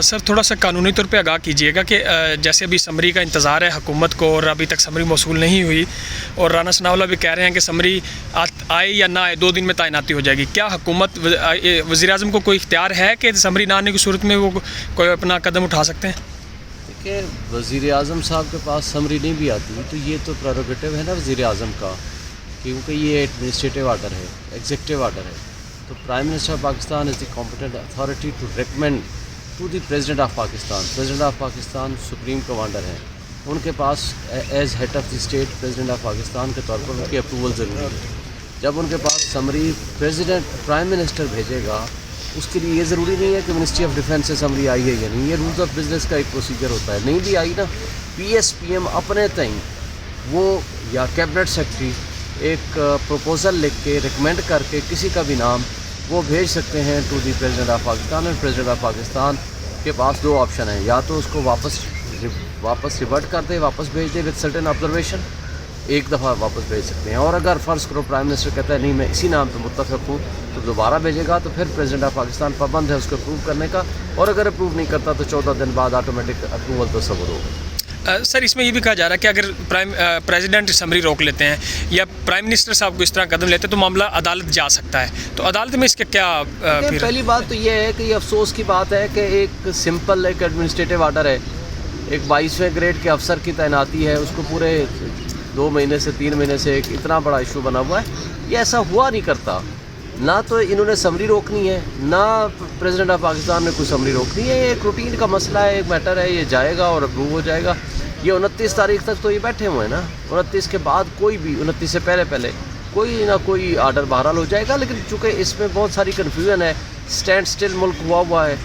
سر تھوڑا سا قانونی طور پہ آگاہ کیجیے گا کہ جیسے ابھی سمری کا انتظار ہے حکومت کو اور ابھی تک سمری موصول نہیں ہوئی اور رانا ثناء اللہ بھی کہہ رہے ہیں کہ سمری آئے یا نہ آئے 2 دن میں تعیناتی ہو جائے گی. کیا حکومت وزیر اعظم کو کوئی اختیار ہے کہ سمری نہ آنے کی صورت میں وہ کوئی اپنا قدم اٹھا سکتے ہیں؟ دیکھیے وزیر اعظم صاحب کے پاس سمری نہیں بھی آتی تو یہ تو پریروگیٹو ہے نا وزیر اعظم کا، کیونکہ یہ ایڈمنسٹریٹو آرڈر ہے، ایگزیکٹو آرڈر ہے. تو prime minister of Pakistan is the competent authority to recommend to the president of Pakistan. President of Pakistan supreme commander ہیں، ان کے پاس as head of the state president of Pakistan کے طور پر ان کی اپروول ضروری ہے. جب ان کے پاس سمری پرائم منسٹر بھیجے گا، اس کے لیے یہ ضروری نہیں ہے کہ منسٹری آف ڈیفینس سے سمری آئی ہے یا نہیں. یہ رولز آف بزنس کا ایک پروسیجر ہوتا ہے. نہیں بھی آئی نا، پی ایس پی ایم اپنے تئیں وہ یا کیبنٹ سیکرٹری ایک پروپوزل لکھ کے ریکمینڈ کر کے کسی کا بھی نام وہ بھیج سکتے ہیں to the president of Pakistan. اور پریزیڈنٹ آف پاکستان کے پاس 2 آپشن ہیں، یا تو اس کو واپس ریورٹ کر دے، واپس بھیج دے وتھ سرٹن آبزرویشن، ایک دفعہ واپس بھیج سکتے ہیں. اور اگر فرض کرو پرائم منسٹر کہتا ہے نہیں میں اسی نام پہ متفق ہوں تو دوبارہ بھیجے گا، تو پھر پریزیڈنٹ آف پاکستان پابند ہے اس کو اپروو کرنے کا. اور اگر اپروو نہیں کرتا تو 14 دن بعد آٹومیٹک اپروول تو صبر ہوگا. سر اس میں یہ بھی کہا جا رہا ہے کہ اگر پریزیڈنٹ سمری روک لیتے ہیں یا پرائم منسٹر صاحب کو اس طرح قدم لیتے ہیں تو معاملہ عدالت جا سکتا ہے. تو عدالت میں اس کے کیا پہلی بات تو یہ ہے کہ یہ افسوس کی بات ہے کہ ایک سمپل ایک ایڈمنسٹریٹو آرڈر ہے، ایک 22ویں گریڈ کے افسر کی تعیناتی ہے، اس کو پورے 2 مہینے سے 3 مہینے سے ایک اتنا بڑا ایشو بنا ہوا ہے. یہ ایسا ہوا نہیں کرتا. نہ تو انہوں نے سمری روکنی ہے، نہ پریزیڈنٹ آف پاکستان نے کوئی سمری روکنی ہے. یہ ایک روٹین کا مسئلہ ہے، ایک میٹر ہے، یہ جائے گا اور اپروو ہو جائے گا. یہ 29 تاریخ تک تو یہ بیٹھے ہوئے ہیں نا، 29 کے بعد کوئی بھی 29 سے پہلے کوئی نہ کوئی آرڈر بہرحال ہو جائے گا. لیکن چونکہ اس میں بہت ساری کنفیوژن ہے، اسٹینڈ سٹل ملک ہوا ہے،